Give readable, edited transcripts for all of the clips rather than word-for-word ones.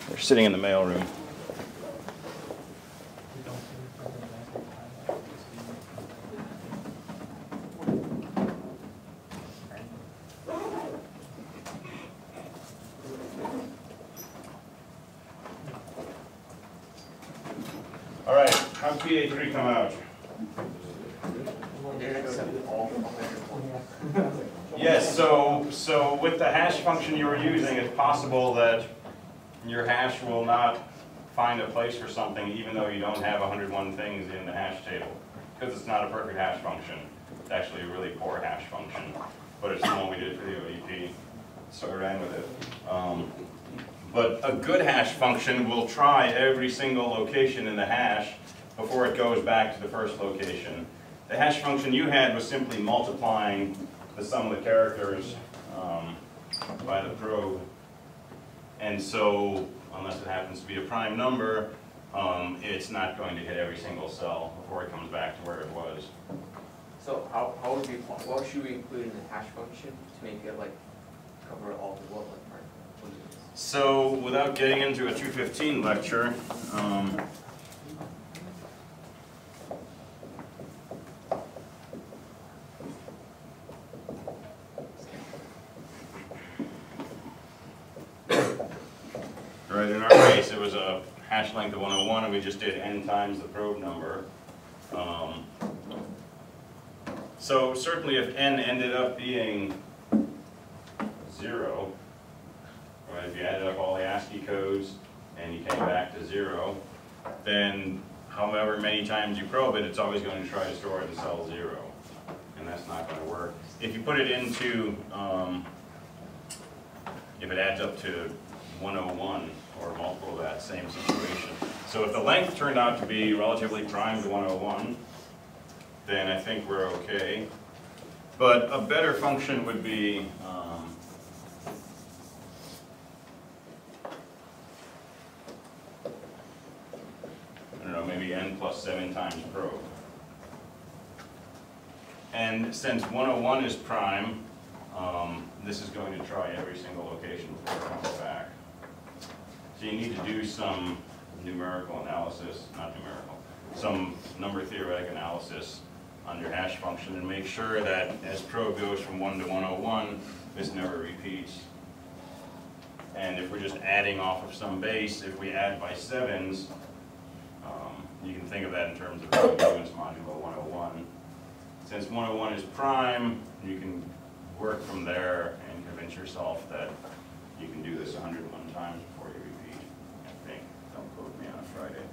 They're sitting in the mailroom. All right, how'd PA3 come out? Yes, so with the hash function you were using, it's possible that your hash will not find a place for something even though you don't have 101 things in the hash table, because it's not a perfect hash function. It's actually a really poor hash function, but it's the one we did for the ODP, so I ran with it. But a good hash function will try every single location in the hash before it goes back to the first location. The hash function you had was simply multiplying the sum of the characters by the probe. And so, unless it happens to be a prime number, it's not going to hit every single cell before it comes back to where it was. So what should we include in the hash function to make it like cover all the world? So, without getting into a 215 lecture, right, in our case it was a hash length of 101 and we just did n times the probe number. So certainly if n ended up being 0, right, if you added up all the ASCII codes and you came back to 0, then however many times you probe it, it's always going to try to store it in cell 0. And that's not going to work. If you put it into, if it adds up to 101 or multiple of that, same situation. So if the length turned out to be relatively prime to 101, then I think we're okay. But a better function would be I don't know, maybe n plus 7 times probe. And since 101 is prime, this is going to try every single location before it comes back. So you need to do some numerical analysis, not numerical, some number theoretic analysis on your hash function and make sure that as probe goes from 1 to 101, this never repeats. And if we're just adding off of some base, if we add by 7s, you can think of that in terms of units modulo 101. Since 101 is prime, you can work from there and convince yourself that you can do this 101 times before you repeat. I think. Don't quote me on a Friday.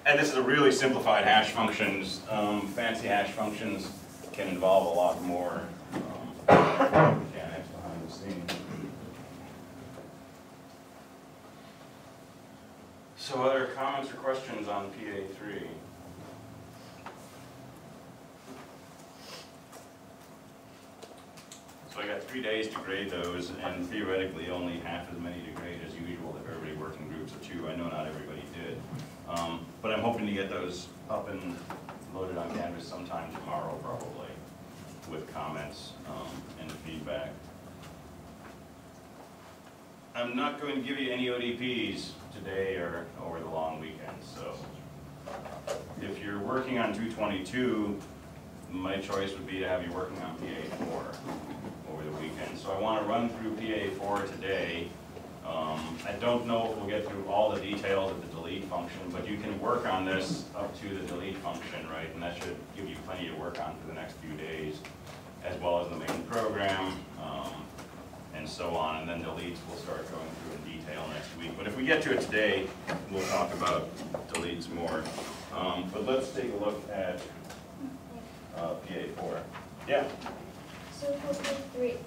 And this is a really simplified hash functions. Fancy hash functions can involve a lot more mechanics behind the scenes. So other comments or questions on PA3? So I got 3 days to grade those, and theoretically only half as many to grade as usual if everybody worked in groups of 2. I know not everybody did. But I'm hoping to get those up and loaded on Canvas sometime tomorrow probably, with comments and feedback. I'm not going to give you any ODPs today or over the long weekend, so if you're working on 222, my choice would be to have you working on PA4 over the weekend. So I want to run through PA4 today. I don't know if we'll get through all the details of the delete function, but you can work on this up to the delete function, right? And that should give you plenty to work on for the next few days, as well as the main program, and so on. And then deletes we'll start going through in detail next week. But if we get to it today, we'll talk about deletes more. But let's take a look at PA4. Yeah? So for PA3,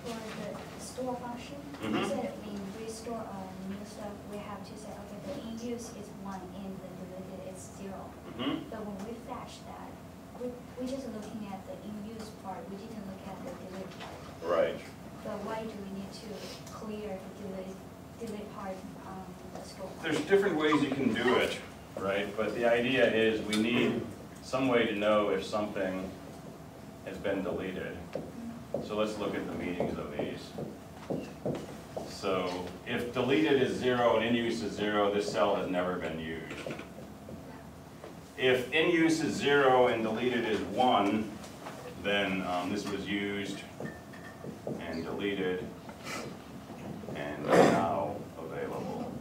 for the store function, you said when we store new stuff, we have to say, okay, the in use is 1 and the deleted is 0. But when we fetch that, we're just looking at the in use part, we didn't look at the delete part. Right. But why do we need to clear the delete part on the store? There's different ways you can do it, right? But the idea is we need some way to know if something has been deleted. So let's look at the meanings of these. So if deleted is 0 and in use is 0, this cell has never been used. If in use is 0 and deleted is 1, then this was used and deleted and now available.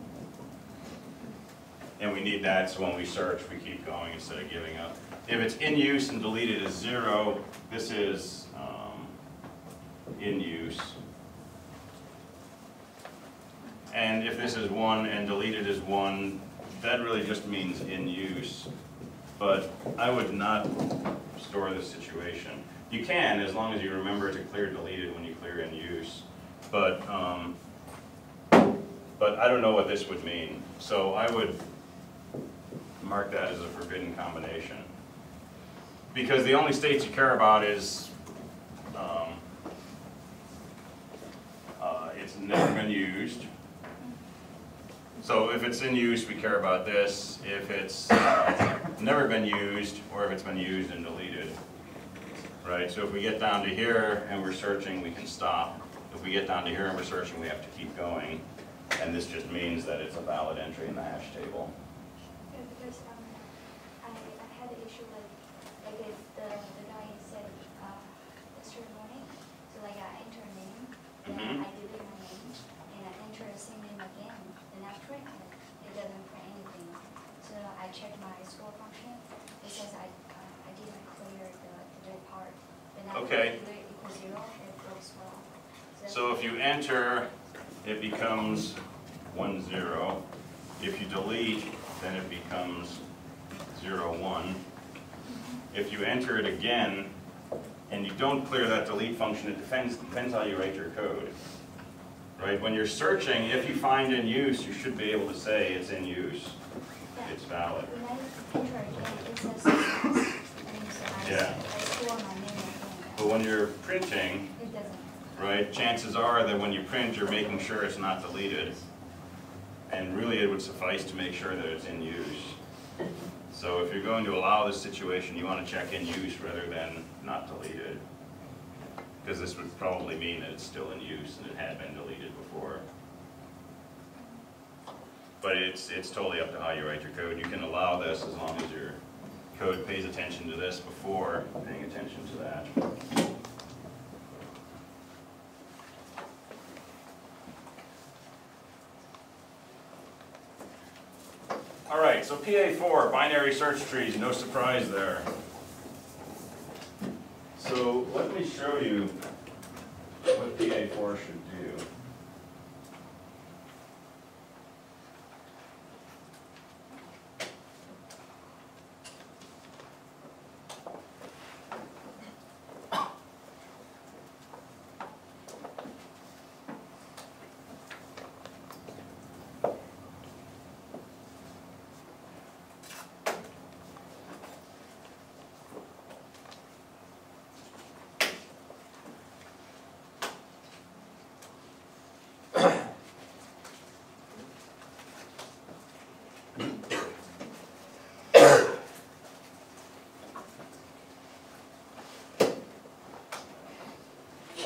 And we need that so when we search we keep going instead of giving up. If it's in use and deleted is 0, this is in use. And if this is 1 and deleted is 1, that really just means in use. But I would not store this situation. You can, as long as you remember to clear deleted when you clear in use. But I don't know what this would mean. So I would mark that as a forbidden combination. Because the only states you care about is it's never been used. So if it's in use, we care about this. If it's never been used, or if it's been used and deleted, right? So if we get down to here and we're searching, we can stop. If we get down to here and we're searching, we have to keep going. And this just means that it's a valid entry in the hash table. Yeah, because I had an issue like if the guy said yesterday morning, so like I enter a name, then I delete my name, and I enter the same name again, and I print it. It doesn't print anything. So I check my store function. It says I didn't clear the part. Then I Okay. clear equals 0. It works well. So if you enter, it becomes 1, 0. If you delete, then it becomes 0, 1. If you enter it again, and you don't clear that delete function, it depends how you write your code. Right? When you're searching, if you find in use, you should be able to say it's in use. It's valid. When I enter again, it says success. And so Yeah. I store my name again. But when you're printing, It doesn't. right, chances are that when you print, you're making sure it's not deleted. And really, it would suffice to make sure that it's in use. So if you're going to allow this situation, you want to check in use rather than not deleted. Because this would probably mean that it's still in use and it had been deleted before. But it's totally up to how you write your code. You can allow this as long as your code pays attention to this before paying attention to that. All right, so PA4, binary search trees, no surprise there. So let me show you what PA4 should do.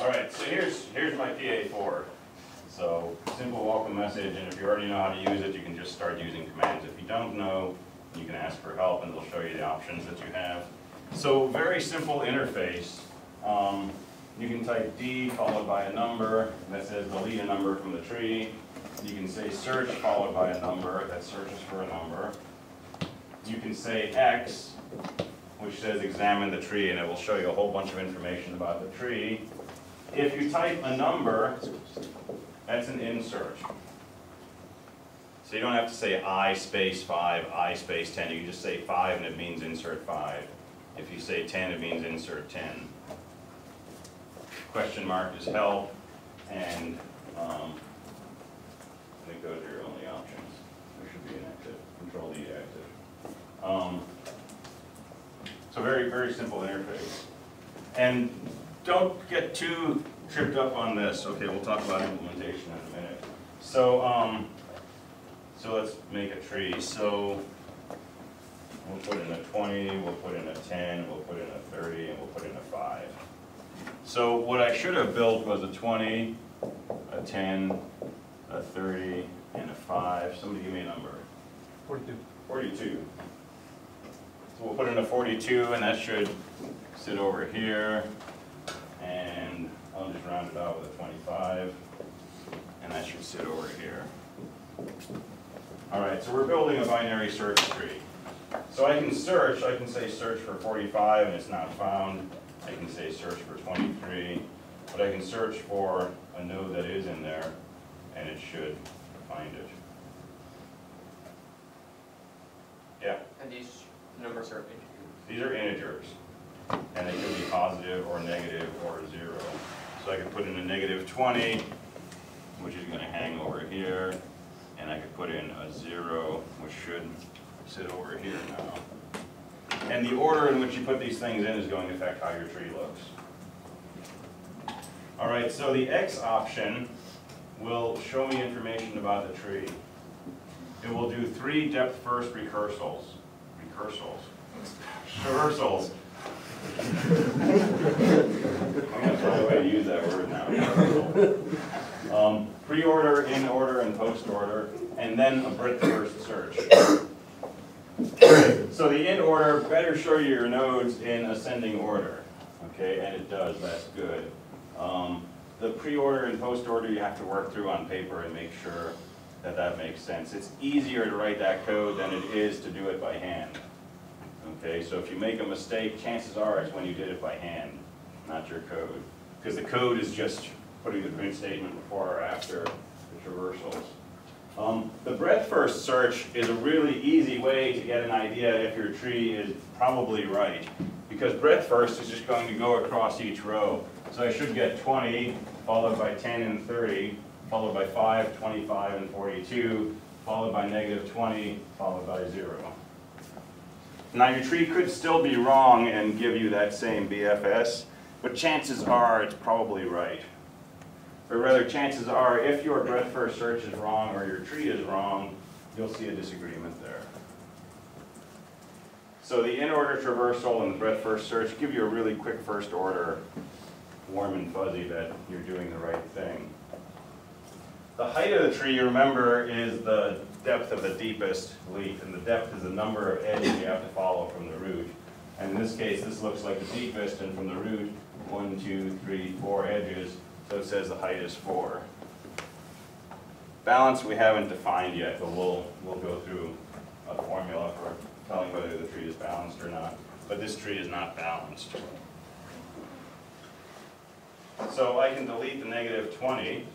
All right, so here's my PA4. So simple welcome message, and if you already know how to use it, you can just start using commands. If you don't know, you can ask for help, and they'll show you the options that you have. So very simple interface. You can type D followed by a number that says delete a number from the tree. You can say search followed by a number that searches for a number. You can say X, which says examine the tree, and it will show you a whole bunch of information about the tree. If you type a number, that's an in search. So you don't have to say I space 5, I space 10. You can just say 5 and it means insert 5. If you say 10, it means insert 10. Question mark is help, and I think those are your only options. There should be an active, control D active. So very, very simple interface. And don't get too tripped up on this. Okay, we'll talk about implementation in a minute. So, so let's make a tree. So we'll put in a 20, we'll put in a 10, we'll put in a 30, and we'll put in a 5. So what I should have built was a 20, a 10, a 30, and a 5. Somebody give me a number. 42. 42. So we'll put in a 42, and that should sit over here. And I'll just round it out with a 25, and that should sit over here. All right, so we're building a binary search tree. So I can say search for 45 and it's not found. I can say search for 23, but I can search for a node that is in there and it should find it. Yeah? And these numbers are integers. These are integers, and they could be positive or negative or 0. So I could put in a -20, which is going to hang over here, and I could put in a 0, which should sit over here now. And the order in which you put these things in is going to affect how your tree looks. All right, so the X option will show me information about the tree. It will do 3 depth first recursals. Traversals. I'm going to find a way to use that word now. Pre-order, in order, and post-order, and then a breadth first search. So the in order better show you your nodes in ascending order. Okay, and it does, that's good. The pre-order and post-order you have to work through on paper and make sure that that makes sense. It's easier to write that code than it is to do it by hand. Okay, so if you make a mistake, chances are it's when you did it by hand, not your code. Because the code is just putting the print statement before or after the traversals. The breadth first search is a really easy way to get an idea if your tree is probably right. Because breadth first is just going to go across each row. So I should get 20, followed by 10 and 30, followed by 5, 25, and 42, followed by -20, followed by 0. Now your tree could still be wrong and give you that same BFS, but chances are it's probably right. Or rather, chances are if your breadth first search is wrong or your tree is wrong, you'll see a disagreement there. So the in-order traversal and the breadth first search give you a really quick first order, warm and fuzzy that you're doing the right thing. The height of the tree, remember, is the depth of the deepest leaf, and the depth is the number of edges you have to follow from the root. And in this case, this looks like the deepest, and from the root, 1, 2, 3, 4 edges, so it says the height is 4. Balance we haven't defined yet, but we'll go through a formula for telling whether the tree is balanced or not. But this tree is not balanced. So I can delete the -20,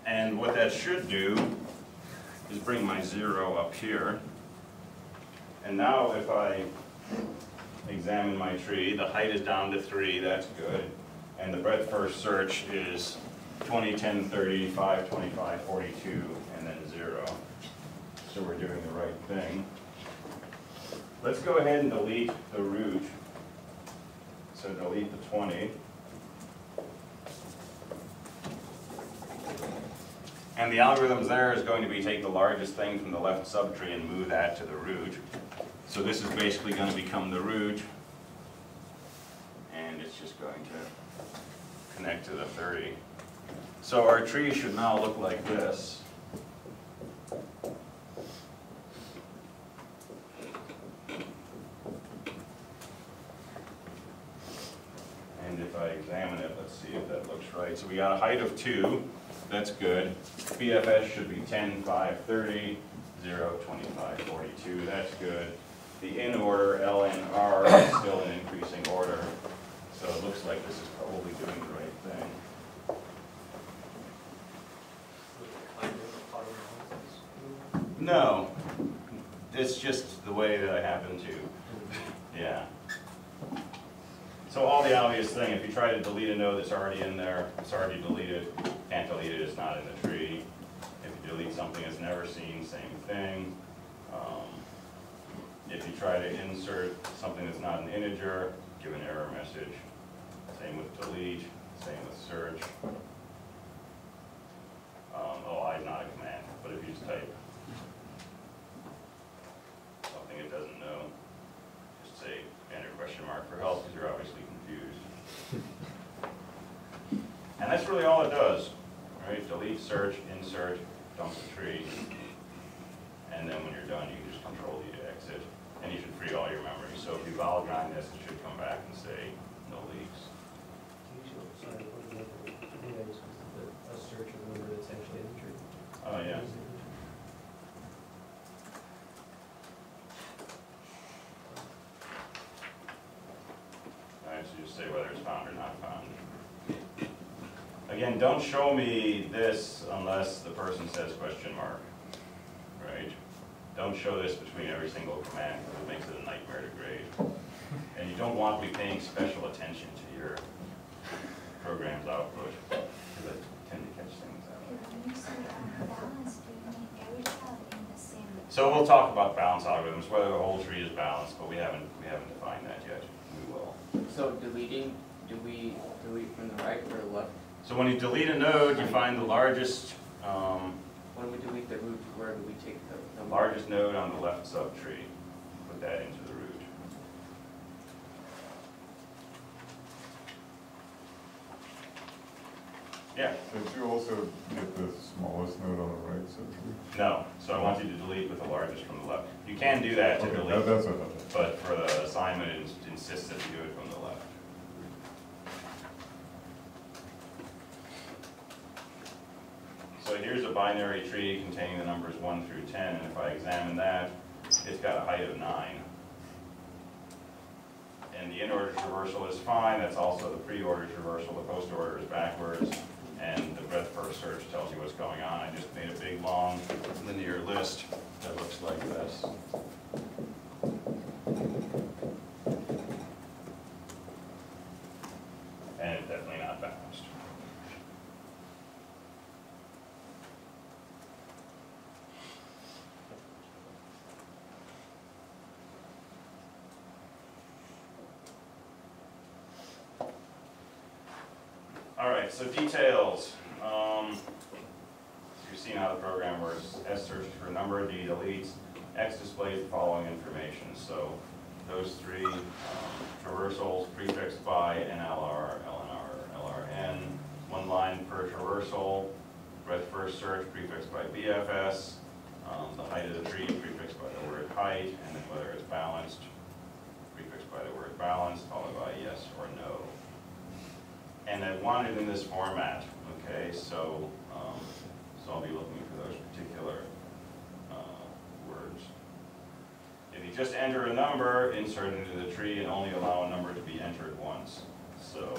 and what that should do is bring my 0 up here. And now if I examine my tree, the height is down to 3, that's good. And the breadth first search is 20, 10, 30, 5, 25, 42, and then 0. So we're doing the right thing. Let's go ahead and delete the root. So delete the 20. And the algorithms there is going to be take the largest thing from the left subtree and move that to the root. So this is basically going to become the root. And it's just going to connect to the 30. So our tree should now look like this. And if I examine it, let's see if that looks right. So we got a height of 2. That's good. BFS should be 10, 5, 30, 0, 25, 42. That's good. The in order, L and R, is still in increasing order. So it looks like this is probably doing the right thing. No. It's just the way that I happen to. Yeah. So all the obvious thing, if you try to delete a node that's already in there, it's already deleted. Can't delete it, it's not in the tree. If you delete something that's never seen, same thing. If you try to insert something that's not an integer, give an error message. Same with delete, same with search. I is not a command, but if you just type something it doesn't know, just say enter question mark for help because you're obviously confused. And that's really all it does. Right? Delete delete search, insert, dump the tree. And then when you're done, you can just control D to exit. And you should free all your memory. So if you valve grind this, it should come back and say no leaks. Sorry, for example, I think I just did a search of the number that's actually in the tree. Oh, yeah. Alright, so just say whether it's found or not found. Again, don't show me this unless the person says question mark, right? Don't show this between every single command because it makes it a nightmare to grade. And you don't want to be paying special attention to your program's output because I tend to catch things out. When you say balance, do you mean every child in the same? So we'll talk about balance algorithms, whether the whole tree is balanced, but we haven't defined that yet. We will. So deleting, do we delete from the right or the left? So when you delete a node, you find the largest When we delete the root, where do we take the largest node on the left subtree. Put that into the root. Yeah. Did you also get the smallest node on the right subtree? No. So I want you to delete with the largest from the left. You can do that to Okay, delete, that's what I thought. but for the assignment, it insists that you do it from the left. So here's a binary tree containing the numbers 1 through 10, and if I examine that, it's got a height of 9. And the in-order traversal is fine, that's also the pre-order traversal, the post-order is backwards, and the breadth first search tells you what's going on. I just made a big, long, linear list that looks like this. And it's definitely not balanced. All right, so details. So you've seen how the program works. S searches for a number, D deletes, X displays the following information. So those three traversals prefixed by NLR, LNR, LRN, one line per traversal, breadth first search prefixed by BFS, the height of the tree prefixed by the word height, and then whether it's balanced prefixed by the word balanced, followed by yes or no. And I want it in this format, okay? So, so I'll be looking for those particular words. If you just enter a number, insert it into the tree and only allow a number to be entered once. So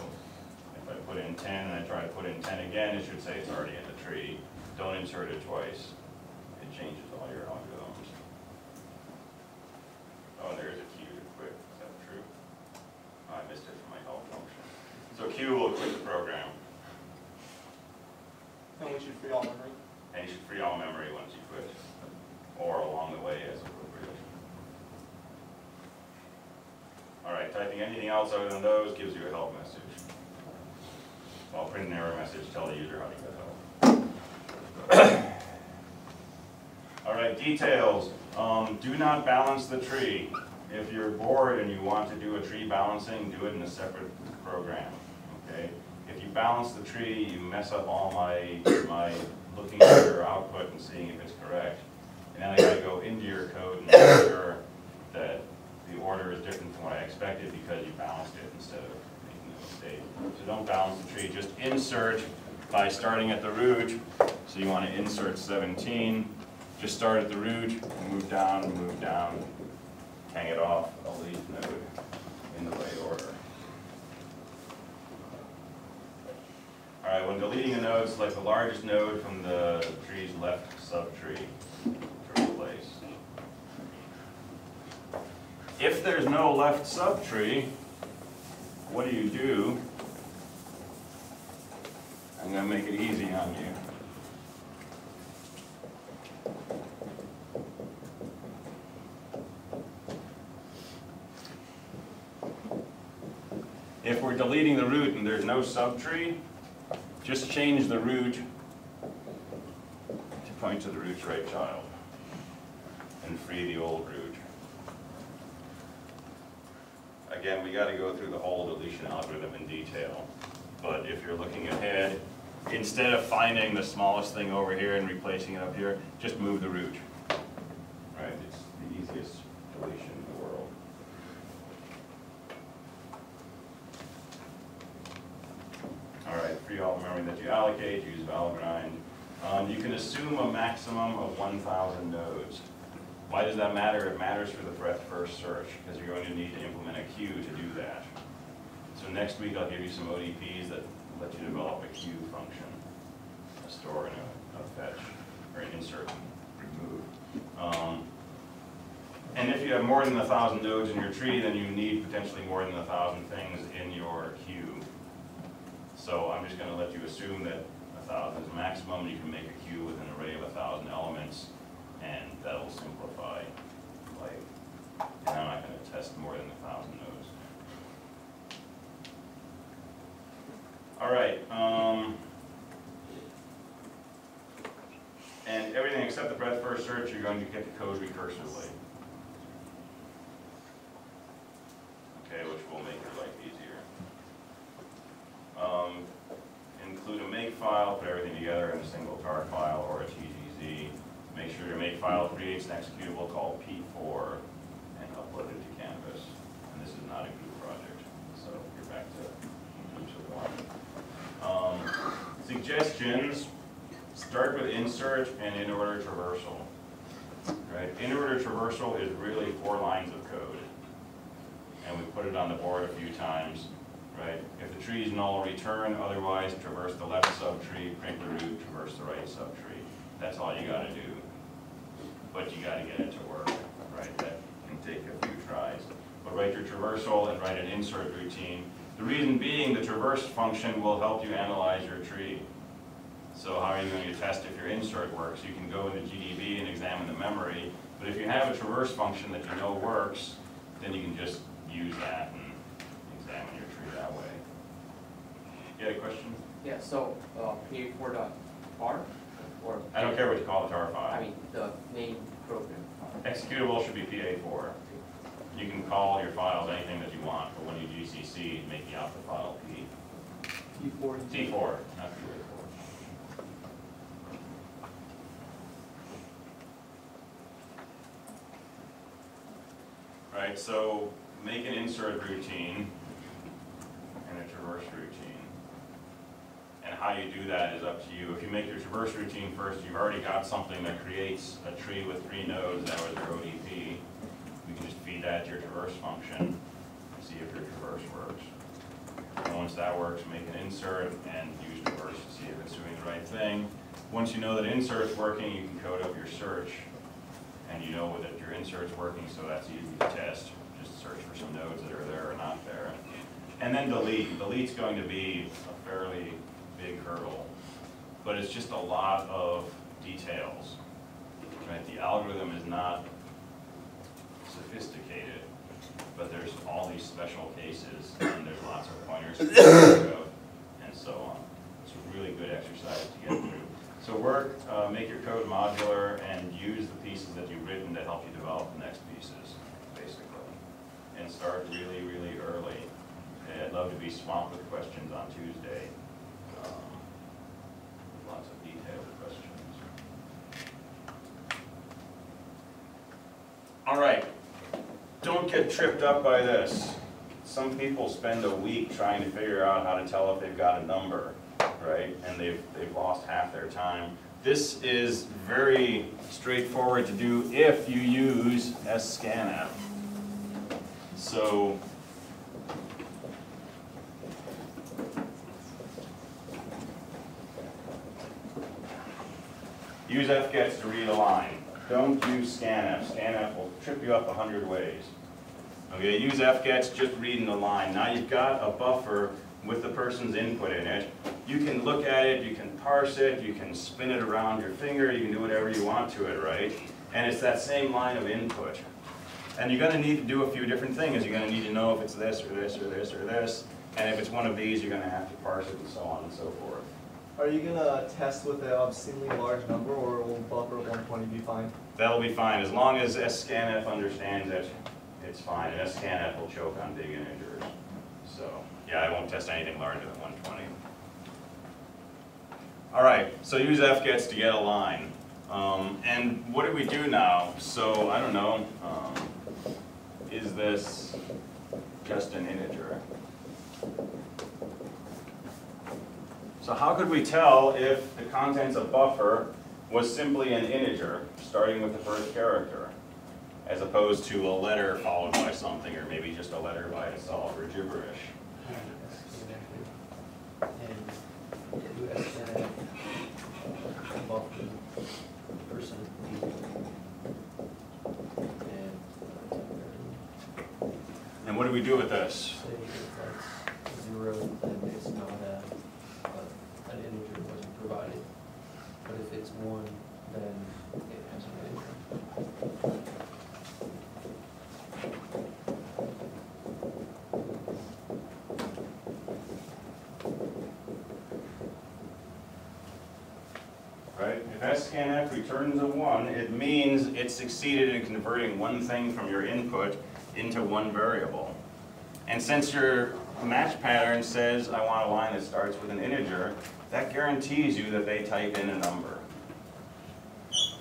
if I put in 10 and I try to put in 10 again, it should say it's already in the tree. Don't insert it twice. It changes all your algorithms. Oh, there's a Q to quit. Is that true? Oh, I missed it from my help function. So Q will quit the program. And we should free all memory. And you should free all memory once you quit, or along the way as appropriate. All right, typing anything else other than those gives you a help message. I'll print an error message, tell the user how to get help. All right, details. Do not balance the tree. If you're bored and you want to do a tree balancing, do it in a separate program, okay? If you balance the tree, you mess up all my looking at your output and seeing if it's correct. And then I gotta go into your code and make sure that the order is different from what I expected because you balanced it instead of making a mistake. So don't balance the tree, just insert by starting at the root. So you wanna insert 17, just start at the root, move down, hang it off a leaf node in the right order. All right, when deleting a node, select the largest node from the tree's left subtree to replace. If there's no left subtree, what do? I'm going to make it easy on you. If we're deleting the root and there's no subtree, just change the root to point to the root's right child and free the old root. Again, we got to go through the whole deletion algorithm in detail, but if you're looking ahead, instead of finding the smallest thing over here and replacing it up here, just move the root. Right, it's the easiest deletion in the world. All right, free all memory that you allocate, use valid grind. You can assume a maximum of 1,000 nodes. Why does that matter? It matters for the breadth first search, because you're going to need to implement a queue to do that. So next week I'll give you some ODPs that let you develop a queue function, a store and a fetch, or an insert and remove. And if you have more than 1,000 nodes in your tree, then you need potentially more than 1,000 things in your queue. So I'm just going to let you assume that 1,000 is maximum. You can make a queue with an array of 1,000 elements, and that'll simplify life. And I'm not going to test more than 1,000 nodes. All right. And everything except the breadth first search, you're going to get the code recursively. Okay, which will make your life easier. Include a make file, put everything together in a single tar file or a TGZ. Make sure your make file creates an executable called P4 and upload it to Canvas. And this is not a group project, so you're back to each of one. Suggestions, start with insert and in order traversal. Right? In order traversal is really 4 lines of code. And we put it on the board a few times. Right? If the tree is null, return. Otherwise, traverse the left subtree, print the root, traverse the right subtree. That's all you got to do. But you got to get it to work. Right? That can take a few tries. But write your traversal and write an insert routine. The reason being, the traverse function will help you analyze your tree. So how are you going to test if your insert works? You can go into GDB and examine the memory. But if you have a traverse function that you know works, then you can just use that and examine your tree that way. You had a question? Yeah, so, PA4.tar, or? I don't care what you call the tar file. I mean, the main program. Executable should be PA4. You can call your files anything that you want, but when you GCC, make the output file P. P4. T4, not PA4. Right, so make an insert routine and a traverse routine. And how you do that is up to you. If you make your traverse routine first, you've already got something that creates a tree with 3 nodes, that was your ODP. You can just feed that to your traverse function and see if your traverse works. And once that works, make an insert and use traverse to see if it's doing the right thing. Once you know that insert's working, you can code up your search. And you know that your insert's working, so that's easy to test. Just search for some nodes that are there or not there. And then delete. Delete's going to be a fairly big hurdle, but it's just a lot of details. Right? The algorithm is not sophisticated, but there's all these special cases, and there's lots of pointers to think of, and so on. It's a really good exercise to get through. So work, make your code modular, and use the pieces that you've written to help you develop the next pieces, basically. And start really, really early. And I'd love to be swamped with questions on Tuesday. Lots of detailed questions. All right, don't get tripped up by this. Some people spend a week trying to figure out how to tell if they've got a number. Right, and they've lost half their time. This is very straightforward to do if you use scanf. So use fgets to read a line. Don't use scanf. Scanf will trip you up 100 ways. Okay, use fgets, just reading the line. Now you've got a buffer with the person's input in it. You can look at it, you can parse it, you can spin it around your finger, you can do whatever you want to it, right? And it's that same line of input. And you're going to need to do a few different things. You're going to need to know if it's this or this or this or this. And if it's one of these, you're going to have to parse it and so on and so forth. Are you going to test with an obscenely large number, or will buffer 120 be fine? That'll be fine. As long as scanf understands it, it's fine. And scanf will choke on big integers. So, yeah, I won't test anything larger than 120. All right, so use fgets to get a line. And what do we do now? So, I don't know, is this just an integer? So how could we tell if the contents of buffer was simply an integer, starting with the first character, as opposed to a letter followed by something, or maybe just a letter by itself, or gibberish? And do SNF buffer person And what do we do with this? say if that's 0, then it's not an integer wasn't provided. But if it's 1, then it has an integer. Right? If scanf returns a 1, it means it succeeded in converting one thing from your input into one variable. And since your match pattern says I want a line that starts with an integer, that guarantees you that they type in a number.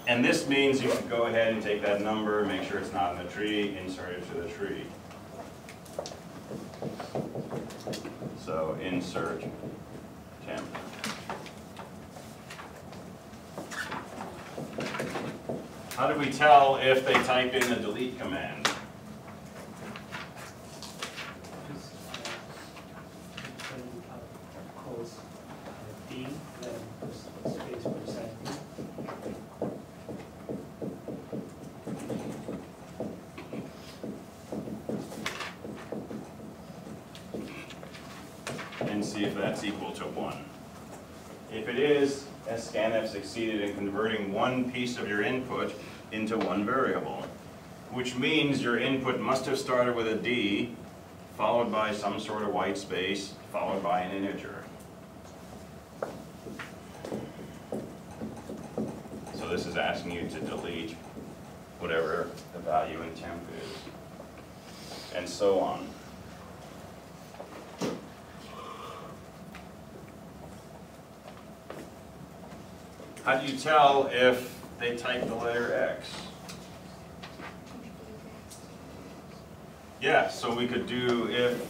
And this means you can go ahead and take that number, make sure it's not in the tree, insert it to the tree. So insert temp. How do we tell if they type in the delete command? Calls D, then space for the second. And see if that's equal to 1. If it is, scanf succeeded in converting one piece of your input into one variable, which means your input must have started with a D, followed by some sort of white space, followed by an integer. So this is asking you to delete whatever the value in temp is, and so on. How do you tell if they type the letter X? Yeah, so we could do if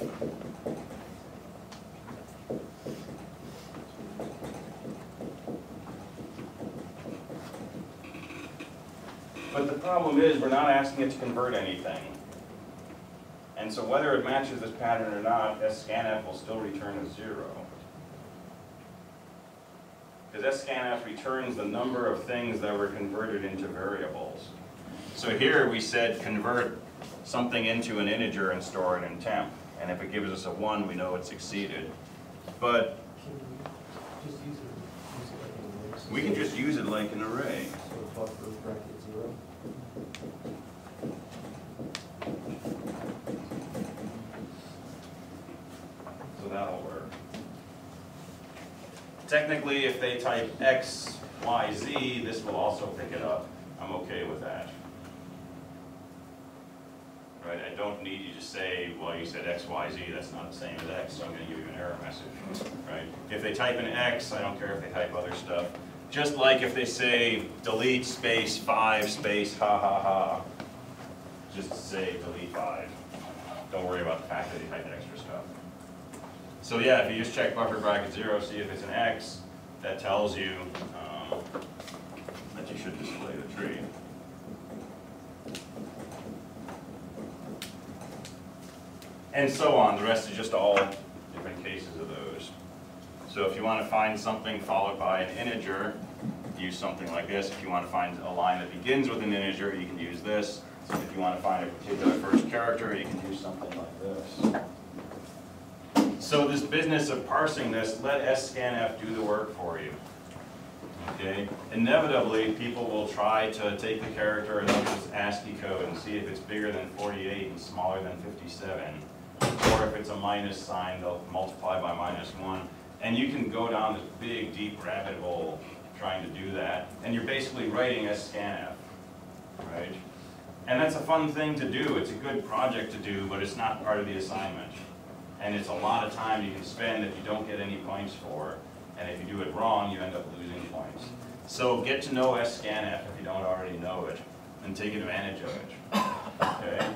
but the problem is we're not asking it to convert anything. And so whether it matches this pattern or not, scanf will still return a 0. Because scanf returns the number of things that were converted into variables. So here we said convert something into an integer and store it in temp. And if it gives us a 1, we know it succeeded. But Can we just use it like an array? we can just use it like an array. So buffer bracket 0. So that'll work. Technically, if they type X, Y, Z, this will also pick it up. I'm okay with that. Right, I don't need you to say, well, you said X, Y, Z, that's not the same as X, so I'm going to give you an error message, right? If they type in X, I don't care if they type other stuff. Just like if they say delete space 5 space ha ha ha, just say delete 5. Don't worry about the fact that they typed extra stuff. So yeah, if you just check buffer bracket 0, see if it's an X, that tells you that you should display the tree. And so on. The rest is just all different cases of those. So if you want to find something followed by an integer, use something like this. If you want to find a line that begins with an integer, you can use this. If you want to find a particular first character, you can use something like this. So this business of parsing this, let scanf do the work for you. Okay? Inevitably, people will try to take the character and look at this ASCII code and see if it's bigger than 48 and smaller than 57. Or if it's a minus sign, they'll multiply by -1. And you can go down this big, deep rabbit hole trying to do that. And you're basically writing scanf, right? And that's a fun thing to do. It's a good project to do, but it's not part of the assignment. And it's a lot of time you can spend that you don't get any points for. And if you do it wrong, you end up losing points. So get to know scanf if you don't already know it, and take advantage of it. Okay?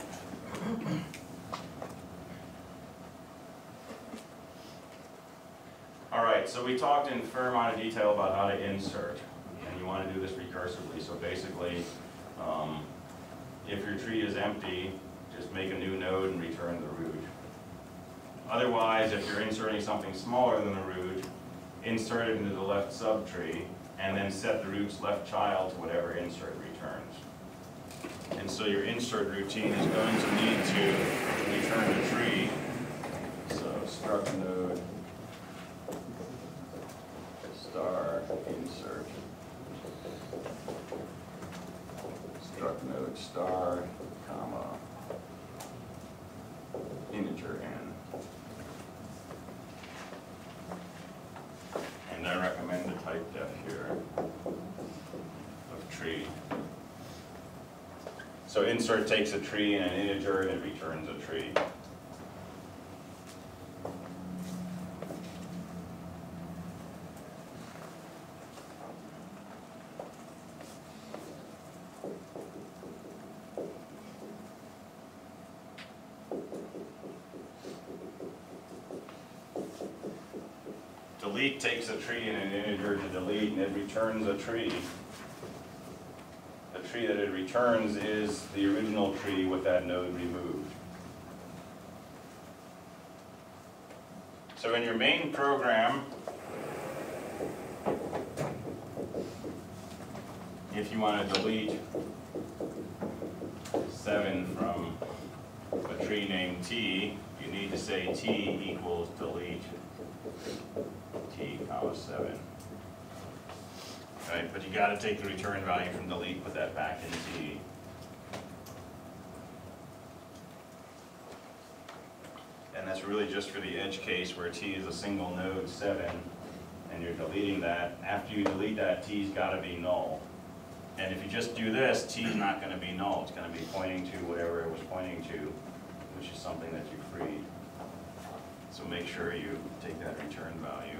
All right, so we talked in a fair amount of detail about how to insert, and you want to do this recursively. So basically, if your tree is empty, just make a new node and return the root. Otherwise, if you're inserting something smaller than the root, insert it into the left subtree, and then set the root's left child to whatever insert returns. And so your insert routine is going to need to return the tree. So struct node star insert. Struct node star, comma, integer n. And I recommend the type def here of tree. So insert takes a tree and an integer and it returns a tree. Delete takes a tree and an integer to delete, and it returns a tree. The tree that it returns is the original tree with that node removed. So in your main program, if you want to delete 7 from a tree named T, you need to say T equals delete T, comma 7. Right, but you got to take the return value from delete, put that back in T. And that's really just for the edge case where T is a single node 7, and you're deleting that. After you delete that, T's got to be null. And if you just do this, T is not going to be null. It's going to be pointing to whatever it was pointing to, which is something that you freed. So make sure you take that return value.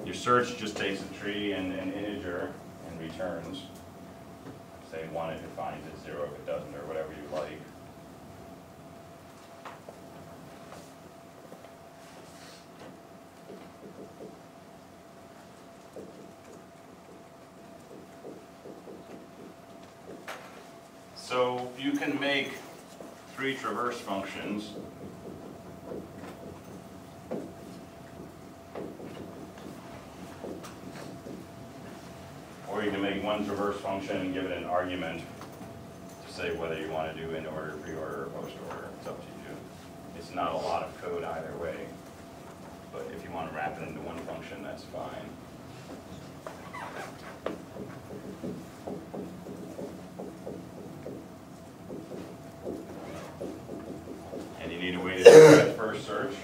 Your search just takes a tree and an integer and returns. Say 1 if it finds it, 0 if it doesn't, or whatever you like. So you can make 3 traverse functions. Or you can make 1 traverse function and give it an argument to say whether you want to do in order, pre-order, or post-order. It's up to you. It's not a lot of code either way. But if you want to wrap it into 1 function, that's fine. And you need a way to do that first search.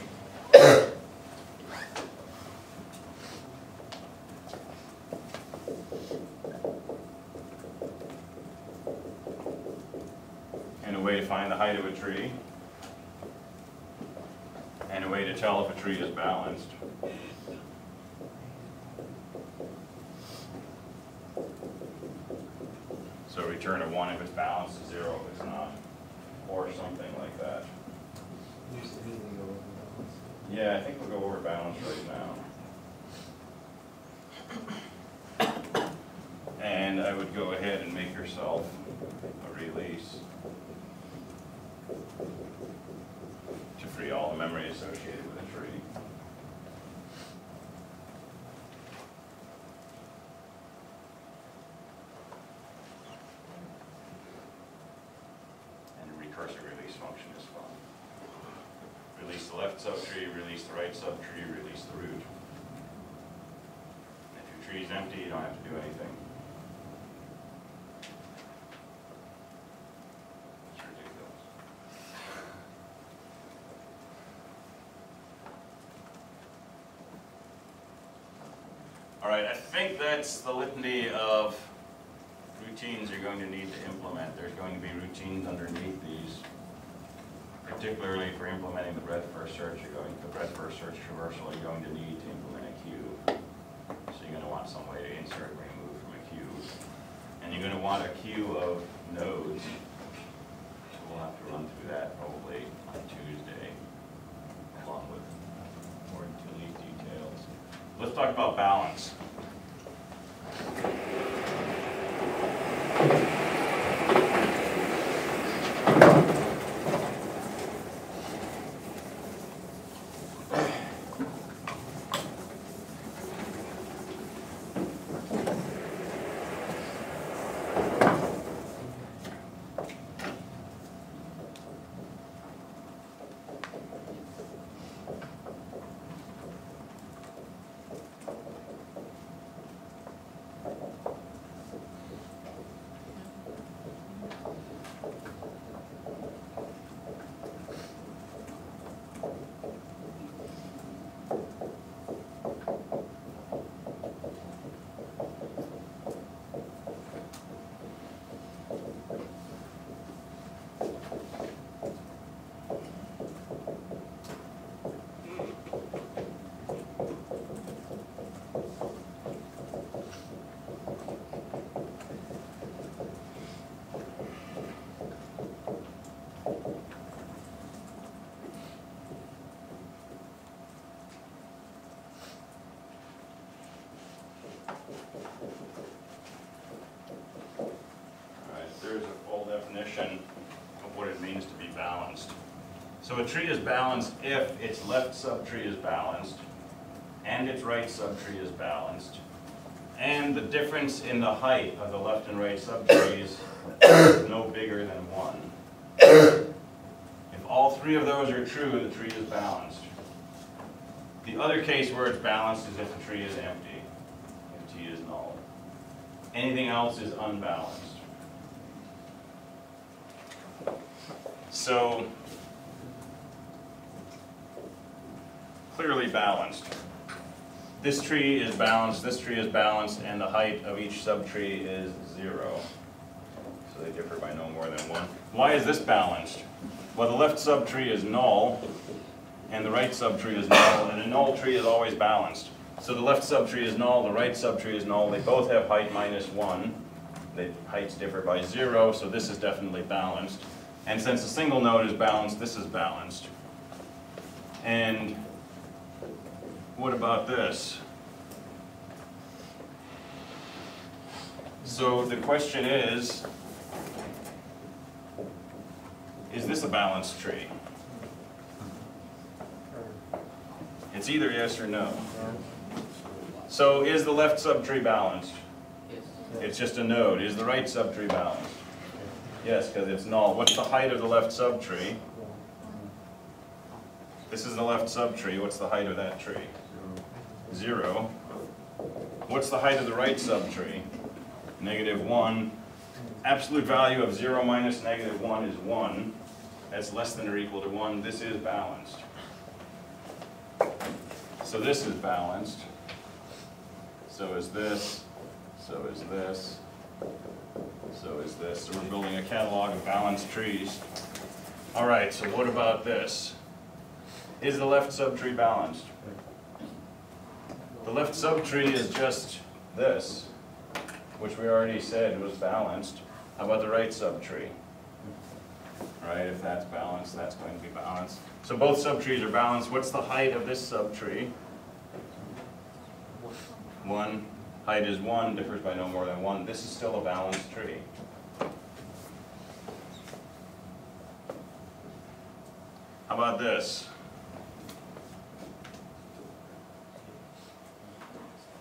And a way to find the height of a tree. And a way to tell if a tree is balanced. So return a 1 if it's balanced, a 0 if it's not, or something like that. Yeah, I think we'll go over balance right now. And I would go ahead and make yourself a release to free all the memory associated with a tree. Recursive release function is fun. Release the left subtree, release the right subtree, release the root. If your tree is empty, you don't have to do anything. It's ridiculous. All right, I think that's the litany of routines you're going to need to implement. There's going to be routines underneath these, particularly for implementing the breadth first search. The breadth first search traversal, you're going to need to implement a queue. So you're going to want some way to insert and remove from a queue. And you're going to want a queue of nodes. So we'll have to run through that probably on Tuesday, along with more delete details. Let's talk about balance. There's a full definition of what it means to be balanced. So a tree is balanced if its left subtree is balanced, and its right subtree is balanced, and the difference in the height of the left and right subtrees is no bigger than 1. If all three of those are true, the tree is balanced. The other case where it's balanced is if the tree is empty, if T is null. Anything else is unbalanced. So, clearly balanced. This tree is balanced, this tree is balanced, and the height of each subtree is 0. So they differ by no more than 1. Why is this balanced? Well, the left subtree is null, and the right subtree is null, and a null tree is always balanced. So the left subtree is null, the right subtree is null, they both have height minus 1. The heights differ by 0, so this is definitely balanced. And since a single node is balanced, this is balanced. And what about this? So the question is this a balanced tree? It's either yes or no. So is the left subtree balanced? Yes. It's just a node. Is the right subtree balanced? Yes, because it's null. What's the height of the left subtree? This is the left subtree. What's the height of that tree? 0. What's the height of the right subtree? -1. Absolute value of 0 minus -1 is 1. That's less than or equal to 1. This is balanced. So this is balanced. So is this. So is this. So is this. So we're building a catalog of balanced trees. All right, so what about this? Is the left subtree balanced? The left subtree is just this, which we already said was balanced. How about the right subtree? Right, if that's balanced, that's going to be balanced. So both subtrees are balanced. What's the height of this subtree? 1. Height is 1, differs by no more than 1. This is still a balanced tree. How about this?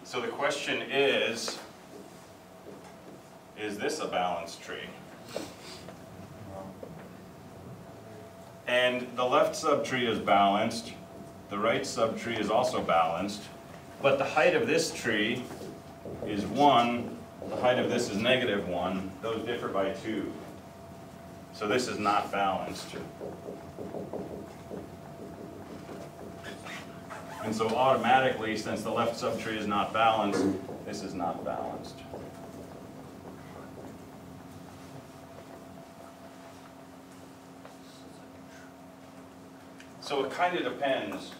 So the question is this a balanced tree? And the left subtree is balanced, the right subtree is also balanced, but the height of this tree is 1, the height of this is -1, those differ by 2. So this is not balanced. And so automatically, since the left subtree is not balanced, this is not balanced. So it kind of depends.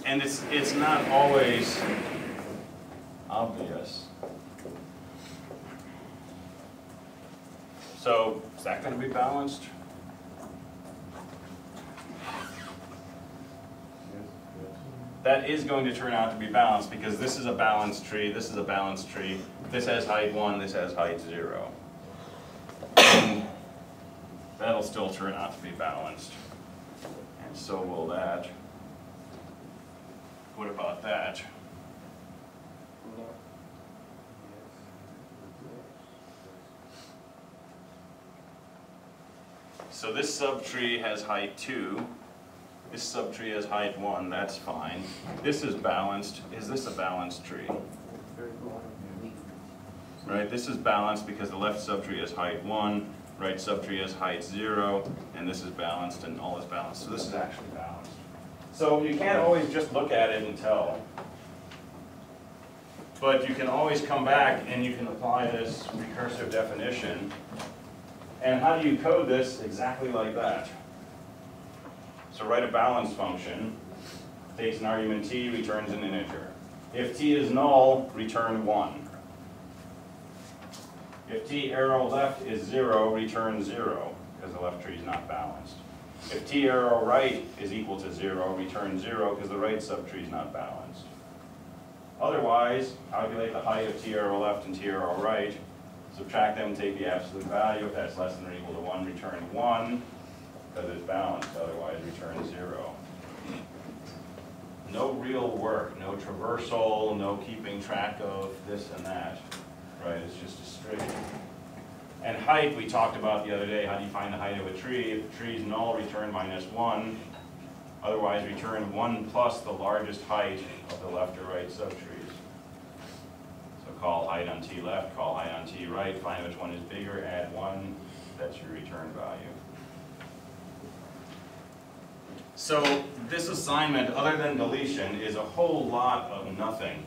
And it's not always obvious. So is that going to be balanced? That is going to turn out to be balanced because this is a balanced tree, this is a balanced tree, this has height 1, this has height 0. And that'll still turn out to be balanced. And so will that. What about that? So this subtree has height 2. This subtree has height 1, that's fine. This is balanced. Is this a balanced tree? Right, this is balanced because the left subtree has height 1, right subtree has height 0, and this is balanced and all is balanced. So this is actually balanced. So you can't always just look at it and tell. But you can always come back and you can apply this recursive definition. And how do you code this? Exactly like that. So write a balance function, takes an argument t, returns an integer. If t is null, return 1. If t arrow left is 0, return 0, because the left tree is not balanced. If t arrow right is equal to 0, return 0, because the right subtree is not balanced. Otherwise, calculate the height of t arrow left and t arrow right, subtract them, take the absolute value. If that's less than or equal to 1, return 1. Because it's balanced, otherwise return 0. No real work, no traversal, no keeping track of this and that, right? It's just a straight. And height, we talked about the other day. How do you find the height of a tree? If the tree is null, return -1. Otherwise, return 1 plus the largest height of the left or right subtrees. So call height on t left, call height on t right, find which one is bigger, add 1. That's your return value. So this assignment, other than deletion, is a whole lot of nothing,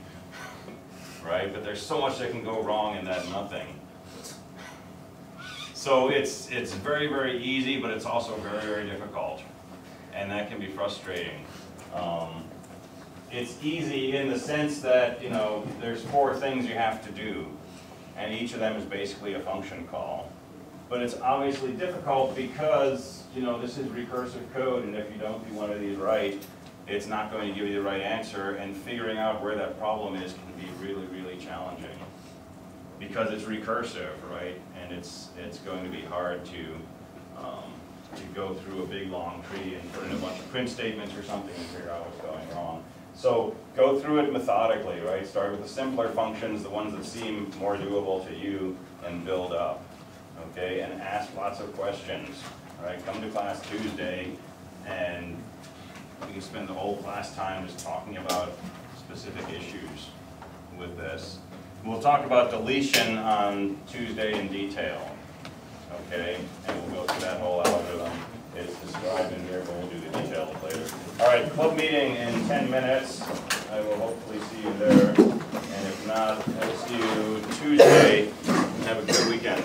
right? But there's so much that can go wrong in that nothing. So it's very, very easy, but it's also very, very difficult. And that can be frustrating. It's easy in the sense that, you know, there's 4 things you have to do, and each of them is basically a function call. But it's obviously difficult because, you know, this is recursive code, and if you don't do one of these right, it's not going to give you the right answer, and figuring out where that problem is can be really, really challenging. Because it's recursive, right? And it's going to be hard to go through a big, long tree and put in a bunch of print statements or something and figure out what's going wrong. So go through it methodically, right? Start with the simpler functions, the ones that seem more doable to you, and build up. Okay, and ask lots of questions. All right, come to class Tuesday, and we can spend the whole class time just talking about specific issues with this. We'll talk about deletion on Tuesday in detail. Okay, and we'll go through that whole algorithm. It's described in here, but we'll do the details later. All right, club meeting in 10 minutes. I will hopefully see you there. And if not, I'll see you Tuesday. Have a good weekend.